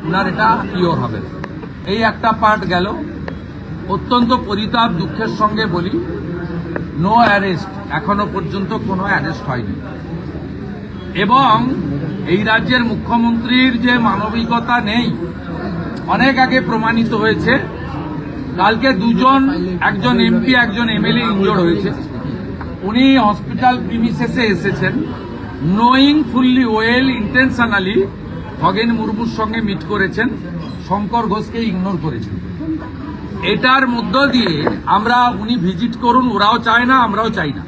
ওনার এটা কিওর হবে। এই একটা পার্ট গেল। অত্যন্ত পরিতাপ দুঃখের সঙ্গে বলি, নো অ্যারেস্ট, এখনো পর্যন্ত কোনো অ্যারেস্ট হয়নি। এবং এই রাজ্যের মুখ্যমন্ত্রীর যে মানবিকতা নেই অনেক আগে প্রমাণিত হয়েছে। কালকে দুজন, একজন এমপি একজন এমএলএ ইনজোর্ড হয়েছে। উনি হসপিটাল প্রিমিসেসে এসেছেন, knowing fully well intentionally Khagen মুর্মুর সঙ্গে মিট করেছেন, শঙ্কর ঘোষকে ইগনোর করেছেন। এটার মধ্য দিয়ে আমরা, উনি ভিজিট করুন, ওরাও চায় না, আমরাও চাই না,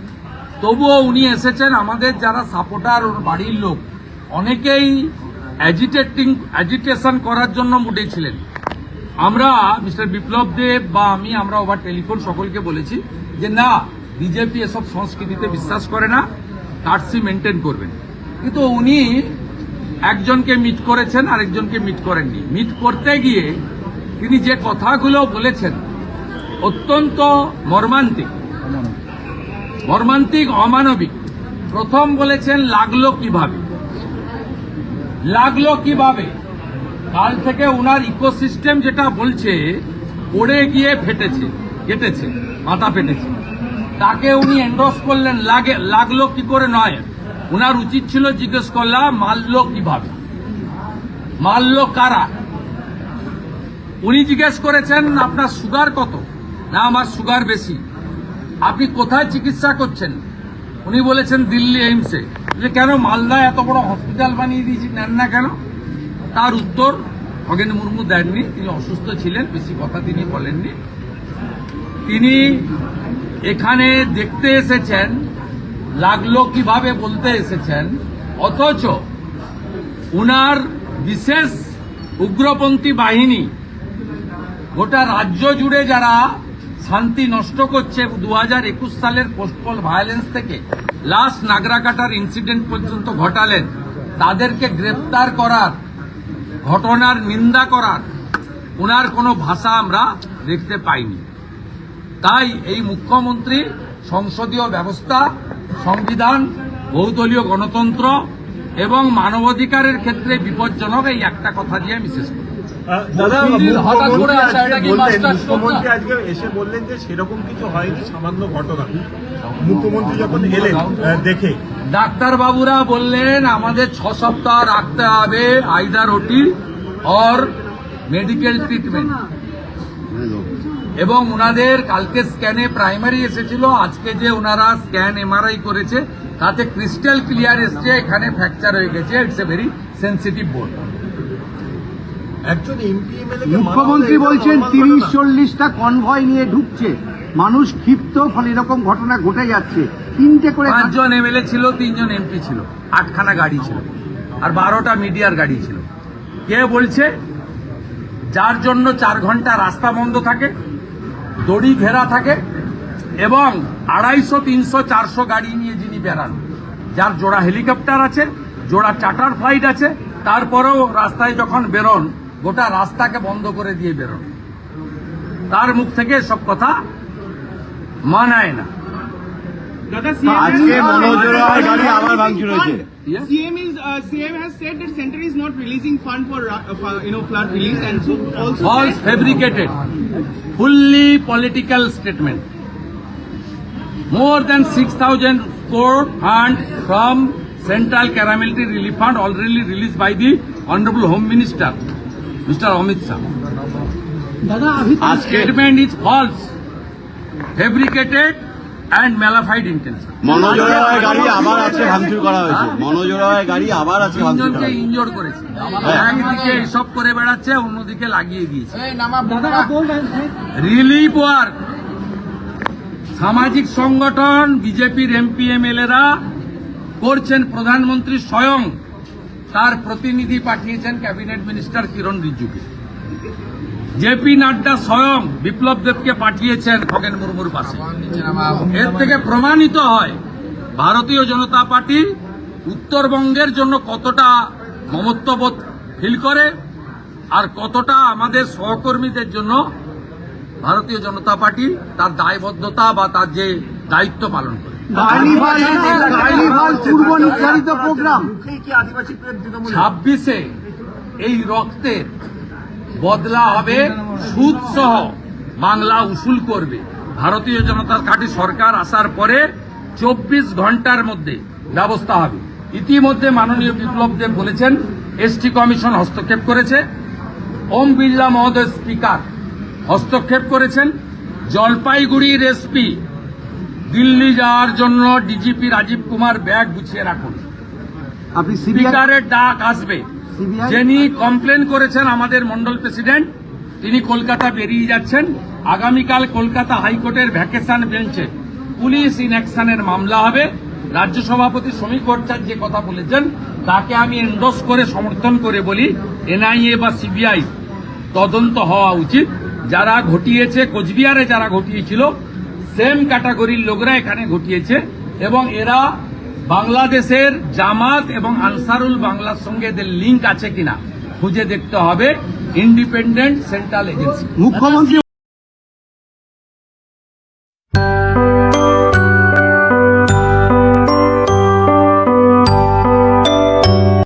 তবুও উনি এসেছেন। আমাদের যারা সাপোর্টার, ওর বাড়ির লোক অনেকেই অ্যাজিটেশন করার জন্য মুডে ছিলেন। আমরা মিস্টার বিপ্লব দেব বা আমরা ওভার টেলিফোন সকলকে বলেছি যে না, বিজেপি এসব সংস্কৃতিতে বিশ্বাস করে না, কার্সি মেনটেন করবেন। কিন্তু উনি একজনকে মিট করেছেন, আরেকজনকে মিট করেননি। মিট করতে গিয়ে তিনি যে কথাগুলো বলেছেন অত্যন্ত মর্মান্তিক, অমানবিক। প্রথম বলেছেন লাগলো কিভাবে। কাল থেকে উনার ইকোসিস্টেম যেটা বলছে পড়ে গিয়ে কেটেছে, মাথা ফেটেছে, তাকে উনি এন্ডোর্স করলেন। লাগলো কি করে নয়, উনার উচিত ছিল জিজ্ঞেস করলাম মারলো কিভাবে, মারলো কারা। উনি জিজ্ঞেস করেছেন আপনার সুগার কত, না আমার সুগার বেশি। আপনি কোথায় চিকিৎসা করছেন, উনি বলেছেন দিল্লি এইমসে। যে কেন মালদায় এত বড় হসপিটাল বানিয়ে দিয়েছি, নেন না কেন? তার উত্তর খগেন মুর্মু দেননি, তিনি অসুস্থ ছিলেন, বেশি কথা তিনি বলেননি। তিনি এখানে দেখতে এসেছেন, লাগলো কিভাবে বলতে এসেছেন, অথচ উনার বিশেষ উগ্রপন্থী বাহিনী গোটা রাজ্য জুড়ে যারা শান্তি নষ্ট করছে, 2021 সালের পোস্টপল ভায়োলেন্স থেকে লাস্ট নাগরাকাটার ইনসিডেন্ট পর্যন্ত ঘটালেন, তাদেরকে গ্রেপ্তার করার, ঘটনার নিন্দা করার ওনার কোনো ভাষা আমরা দেখতে পাইনি। তাই এই মুখ্যমন্ত্রী সংসদীয় ব্যবস্থা, সংবিধান, বহুদলীয় গণতন্ত্র এবং মানবাধিকারের ক্ষেত্রে বিপজ্জনক, এই একটা কথা দিয়ে আমি শেষ করি। মুখ্যমন্ত্রী আজকে এসে বললেন যে সেরকম কিছু হয়নি, সামান্য ঘটনা। মুখ্যমন্ত্রী যখন এলেন দেখে, ডাক্তার বাবুরা বললেন আমাদের 6 সপ্তাহ রাখতে হবে আইদার ওটি অর মেডিকেল ট্রিটমেন্ট। এবং ওনাদের কালকে স্ক্যানে প্রাইমারি এসেছিল, আজকে যে ওনারা স্ক্যান এমআরআই করেছে তাতে ক্রিস্টাল ক্লিয়ার এসছে এখানে ফ্র্যাকচার হয়ে গেছে। ইটস এ ভেরি সেন্সিটিভ বোন। একজন এমপি মুখ্যমন্ত্রী বলছেন 30-40টা কনভয় নিয়ে ঢুকছে, মানুষ ক্ষিপ্ত, ফলে এরকম ঘটনা ঘটে যাচ্ছে। 3টে করে 5 জন এমএলএ ছিল, 3 জন এমপি ছিল, 8খানা গাড়ি ছিল, আর 12টা মিডিয়ার গাড়ি ছিল। কে বলছে? যার জন্য 4 ঘন্টা রাস্তা বন্ধ থাকে, দড়ি ঘেরা থাকে এবং 250, 300, 400 গাড়ি নিয়ে যিনি বেড়ান, যার জোড়া হেলিকপ্টার আছে, জোড়া চার্টার ফ্লাইট আছে, তারপরেও রাস্তায় যখন বেরোন গোটা রাস্তাকে বন্ধ করে দিয়ে বেরোন, তার মুখ থেকে সব কথা মানায় না। আজকে মনোজোড়া গাড়ি আবার ভাঙচুর হয়েছে। CM has said that center is not releasing fund for flood relief, and so also False, fabricated, fully political statement. More than 6,000 crore fund from Central Calamity Relief Fund already released by the Honorable Home Minister, Mr. Amit Shah. Statement is false, fabricated and malified intention. মনোজোড়ায় গাড়ি আবার আজকে ভাঙচুর করা হয়েছে। মনোজোড়ায় গাড়ি আবার আজকে ভাঙচুর করা হয়েছে। ইনজোর করেছে, একদিকে এসব করে বেড়াচ্ছে, অন্যদিকে লাগিয়ে দিয়েছে। রিলিফ ওয়ার্ক সামাজিক সংগঠন, বিজেপির এমপি এমএলএরা করছেন। প্রধানমন্ত্রী স্বয়ং তার প্রতিনিধি পাঠিয়েছেন ক্যাবিনেট মিনিস্টার কিরণ রিজিজুকে। জেপি নাড্ডা স্বয়ং বিপ্লব দেবকে পাঠিয়েছেন খগেন মুর্মুর পাশে। এর থেকে প্রমাণিত হয় ভারতীয় জনতা পার্টি উত্তরবঙ্গের জন্য কতটা মমত্ববোধ ফিল করে আর কতটা আমাদের সহকর্মীদের জন্য ভারতীয় জনতা পার্টি তার দায়বদ্ধতা বা তার যে দায়িত্ব পালন করে। পূর্ব নির্ধারিত প্রোগ্রাম 26-এ এই রক্তের বদলা হবে সুদ সহ বাংলা উসুল করবে। ভারতীয় জনতা পার্টি সরকার আসার পরে 24 ঘন্টার মধ্যে ব্যবস্থা হবে। ইতিমধ্যে মাননীয় বিপ্লব দেব বলেছেন এসটি কমিশন হস্তক্ষেপ করেছে, ওম বিড়লা মহোদয় স্পিকার হস্তক্ষেপ করেছেন, জলপাইগুড়ির এসপি দিল্লি যাওয়ার জন্য ডিজিপি রাজীব কুমার ব্যাগ গুছিয়ে রাখুন। আপনি সিবিআই স্পিকারের ডাক আসবে। CBI যিনি কমপ্লেন করেছেন আমাদের মন্ডল প্রেসিডেন্ট, তিনি কলকাতা বেরিয়ে যাচ্ছেন। আগামীকাল কলকাতা হাইকোর্টের ভ্যাকেশন বেঞ্চে পুলিশ ইনঅ্যাকশনের মামলা হবে। রাজ্য সভাপতি শ্রমিক ভট্টাচার্য যে কথা বলেছেন তাকে আমি এন্ডোর্স করে সমর্থন করে বলি, এনআইএ বা সিবিআই তদন্ত হওয়া উচিত। যারা ঘটিয়েছে, কোচবিহারে যারা ঘটিয়েছিল সেম ক্যাটাগরির লোকরা এখানে ঘটিয়েছে, এবং এরা বাংলাদেশের জামাত এবং আনসারুল বাংলার সঙ্গে এদের লিঙ্ক আছে কিনা খুঁজে দেখতে হবে ইন্ডিপেন্ডেন্ট সেন্ট্রাল এজেন্সি। মুখ্যমন্ত্রী